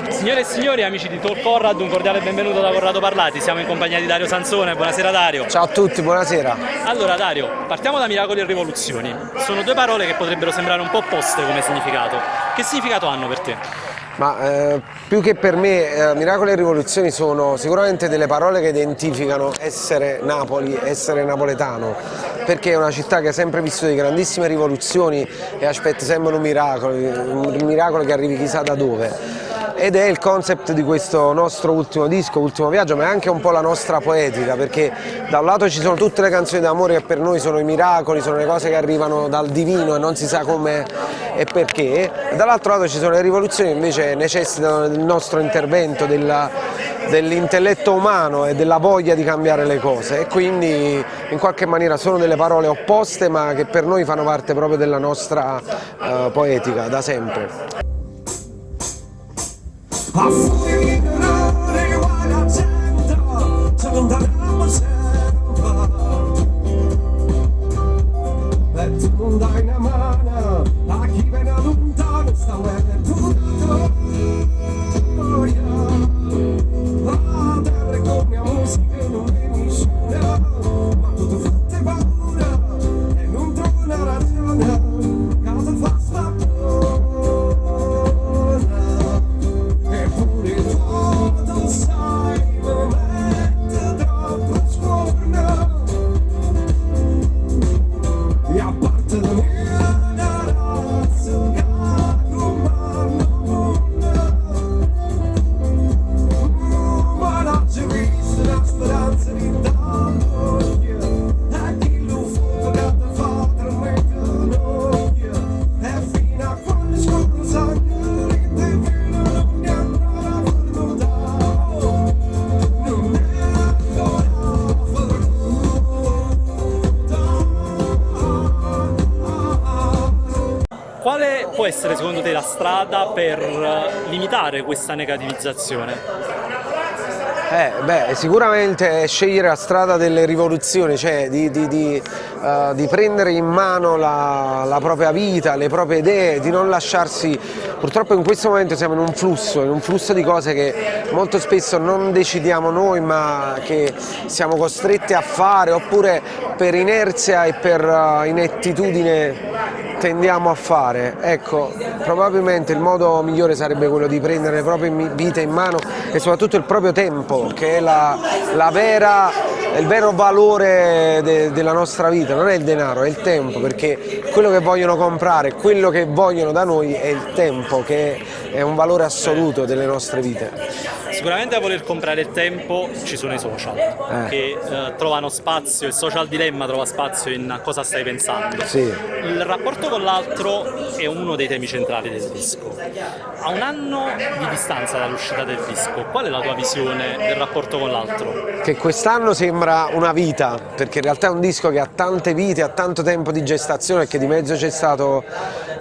Signore e signori, amici di Talk Corrad, un cordiale benvenuto da Corrado Parlati. Siamo in compagnia di Dario Sansone. Buonasera Dario. Ciao a tutti, buonasera. Allora Dario, partiamo da miracoli e rivoluzioni. Sono due parole che potrebbero sembrare un po' opposte come significato. Che significato hanno per te? Ma più che per me, miracoli e rivoluzioni sono sicuramente delle parole che identificano essere Napoli, essere napoletano, perché è una città che ha sempre vissuto di grandissime rivoluzioni e aspetta sempre un miracolo che arrivi chissà da dove. Ed è il concept di questo nostro ultimo disco, ultimo viaggio, ma è anche un po' la nostra poetica, perché da un lato ci sono tutte le canzoni d'amore che per noi sono i miracoli, sono le cose che arrivano dal divino e non si sa come e perché, e dall'altro lato ci sono le rivoluzioni che invece necessitano del nostro intervento, dell'intelletto umano e della voglia di cambiare le cose, e quindi in qualche maniera sono delle parole opposte ma che per noi fanno parte proprio della nostra poetica da sempre. A fuori di errore uguale a 100, ci allontaniamo sempre. E tu non dai una mano a chi viene lontano, sta guerra è pura gioia. La terra con mia musica non mi misura, ma tu ti fate paura e non trovo una ragione che ti fa spavore. Quale può essere secondo te la strada per limitare questa negativizzazione? Sicuramente scegliere la strada delle rivoluzioni, cioè di prendere in mano la propria vita, le proprie idee, di non lasciarsi. Purtroppo in questo momento siamo in un flusso di cose che molto spesso non decidiamo noi ma che siamo costretti a fare, oppure per inerzia e per inettitudine tendiamo a fare. Ecco, probabilmente il modo migliore sarebbe quello di prendere le proprie vite in mano e soprattutto il proprio tempo, che è il vero valore della nostra vita, non è il denaro, è il tempo, perché quello che vogliono comprare, quello che vogliono da noi è il tempo, che è un valore assoluto delle nostre vite. Sicuramente a voler comprare il tempo ci sono i social, che trovano spazio, il social dilemma trova spazio in cosa stai pensando. Sì. Il rapporto con l'altro è uno dei temi centrali del disco. A un anno di distanza dall'uscita del disco, qual è la tua visione del rapporto con l'altro? Che quest'anno sembra una vita, perché in realtà è un disco che ha tante vite, ha tanto tempo di gestazione e che di mezzo c'è stato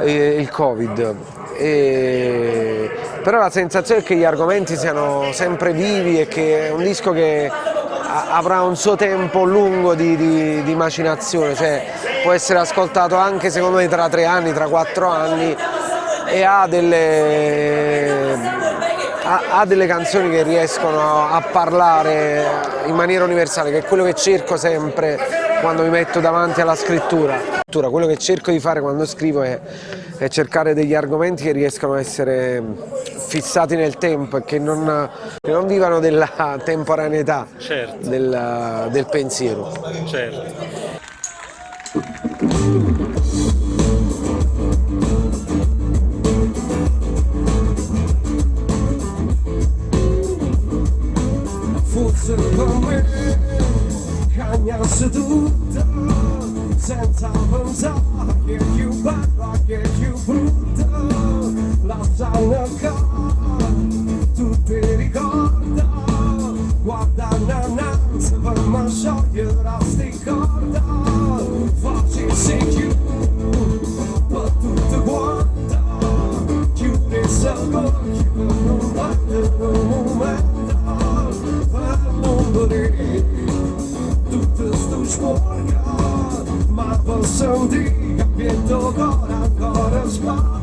il Covid. Però la sensazione è che gli argomenti siano sempre vivi e che è un disco che avrà un suo tempo lungo di macinazione, cioè può essere ascoltato anche secondo me tra 3 anni, tra 4 anni, e ha delle canzoni che riescono a parlare in maniera universale, che è quello che cerco sempre quando mi metto davanti alla scrittura. Quello che cerco di fare quando scrivo è cercare degli argomenti che riescano a essere fissati nel tempo e che non vivano della temporaneità, certo, del pensiero. Certo. Forse con me cagnasse tutto senza pensare che è più bella, che è più brutta. Lasciare tu ti ricorda, guarda innanzi per me sciogliere sti corda. Facci chiudere per tutto quanto, chiudi il occhio per non perdere un momento, per non vedere tutto sto sporco, ma posso dire che pietto ancora sbatte.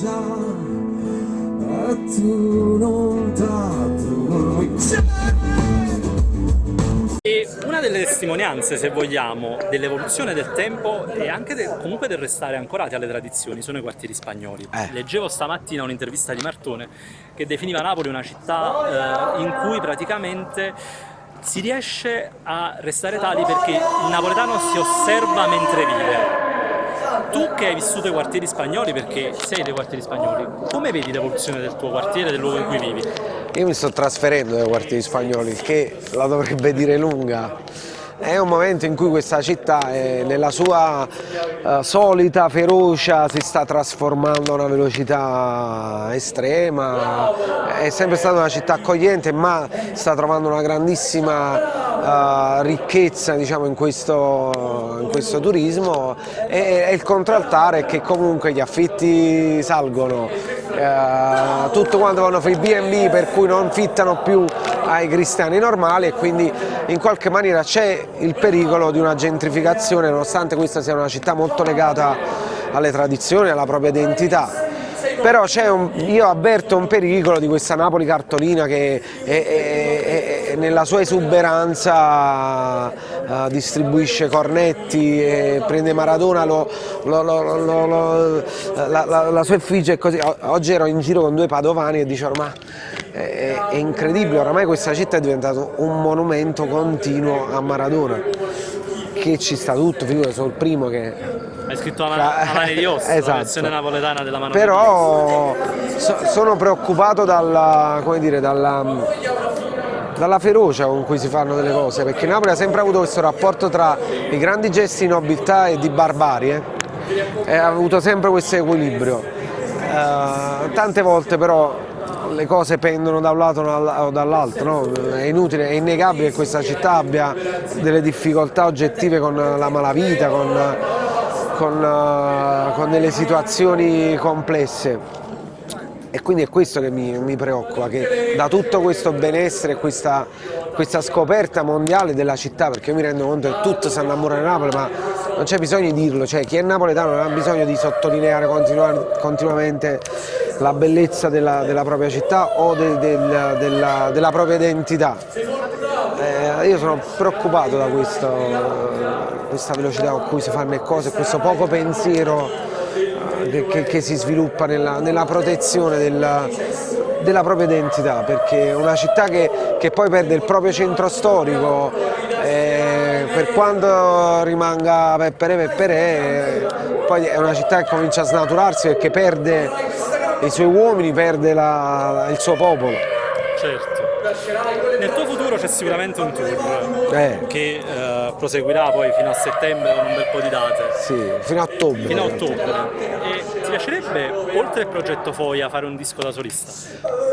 cosa e tu non t'addormi. E una delle testimonianze, se vogliamo, dell'evoluzione del tempo e anche comunque del restare ancorati alle tradizioni sono i quartieri spagnoli. Leggevo stamattina un'intervista di Martone che definiva Napoli una città in cui praticamente si riesce a restare tali perché il napoletano si osserva mentre vive. Tu che hai vissuto i quartieri spagnoli, perché sei dei quartieri spagnoli, come vedi l'evoluzione del tuo quartiere, del luogo in cui vivi? Io mi sto trasferendo dai quartieri spagnoli, il che la dovrebbe dire lunga. È un momento in cui questa città, nella sua solita ferocia, si sta trasformando a una velocità estrema. È sempre stata una città accogliente, ma sta trovando una grandissima ricchezza, diciamo, in questo turismo, e il contraltare è che comunque gli affitti salgono, tutto quanto vanno a fare i B&B, per cui non fittano più ai cristiani normali, e quindi in qualche maniera c'è il pericolo di una gentrificazione, nonostante questa sia una città molto legata alle tradizioni, alla propria identità. Però io avverto un pericolo di questa Napoli cartolina che nella sua esuberanza distribuisce cornetti, prende Maradona, la sua effigie e così. Oggi ero in giro con due padovani e dicevo: ma è incredibile, oramai questa città è diventata un monumento continuo a Maradona, che ci sta tutto, figurati, sono il primo che... Hai scritto a mani di osso, esatto. La versione napoletana della mano Però sono preoccupato dalla ferocia con cui si fanno delle cose, perché Napoli ha sempre avuto questo rapporto tra i grandi gesti di nobiltà e di barbarie, e ha avuto sempre questo equilibrio. Tante volte però le cose pendono da un lato o dall'altro, no? È inutile, è innegabile che questa città abbia delle difficoltà oggettive con la malavita, con delle situazioni complesse, e quindi è questo che mi preoccupa, che da tutto questo benessere e questa scoperta mondiale della città, perché io mi rendo conto che tutto si innamora di Napoli, ma non c'è bisogno di dirlo, cioè chi è napoletano non ha bisogno di sottolineare continuamente la bellezza della propria città o della propria identità. Io sono preoccupato da questa velocità con cui si fanno le cose, questo poco pensiero che si sviluppa nella protezione della propria identità, perché è una città che poi perde il proprio centro storico, per quanto rimanga Peppere, poi è una città che comincia a snaturarsi perché perde i suoi uomini, perde il suo popolo. Certo. Nel tuo futuro c'è sicuramente un tour che proseguirà poi fino a settembre con un bel po' di date. Sì, fino a ottobre. Fino a ottobre. E ti piacerebbe, oltre al progetto Foia, fare un disco da solista?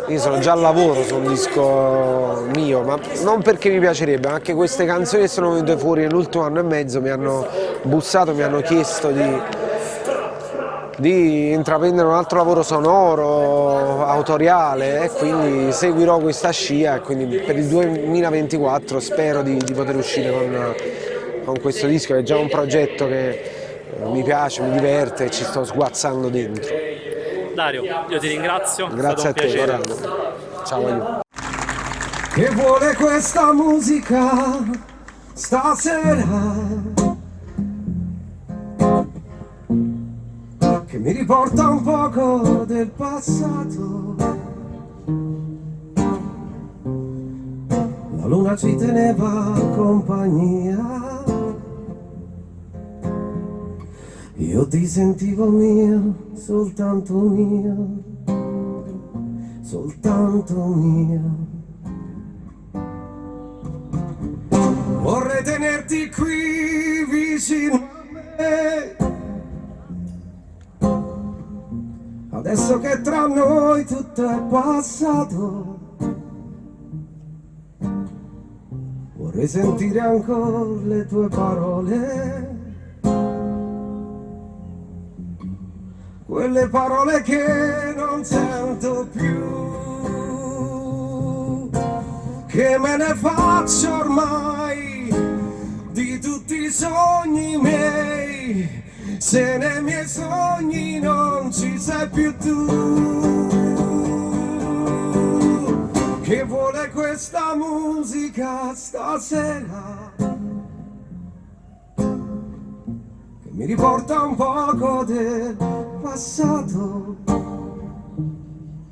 Io sono già al lavoro su un disco mio, ma non perché mi piacerebbe, ma anche queste canzoni che sono venute fuori nell'ultimo anno e mezzo mi hanno bussato, mi hanno chiesto di intraprendere un altro lavoro sonoro, autoriale, e quindi seguirò questa scia, e quindi per il 2024 spero di poter uscire con questo disco, che è già un progetto che mi piace, mi diverte e ci sto sguazzando dentro. Dario, io ti ringrazio, Grazie è stato un piacere. a te, Corrado. Ciao aiuto. Che vuole questa musica stasera, che mi riporta un poco del passato. La luna ci teneva compagnia, io ti sentivo mio, soltanto mio, soltanto mio. Vorrei tenerti qui vicino a me, adesso che tra noi tutto è passato. Vorrei sentire ancora le tue parole, quelle parole che non sento più, che me ne faccio ormai di tutti i sogni miei, se nei miei sogni non ci sei più tu. Che vuole questa musica stasera, che mi riporta un poco del passato,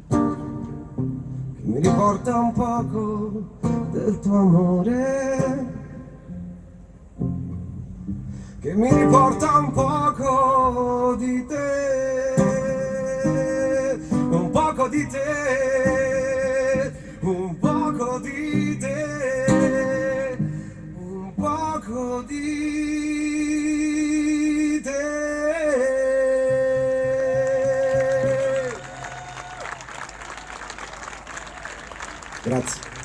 che mi riporta un poco del tuo amore, che mi riporta un poco di te, un poco di te, un poco di te, un poco di te. Grazie.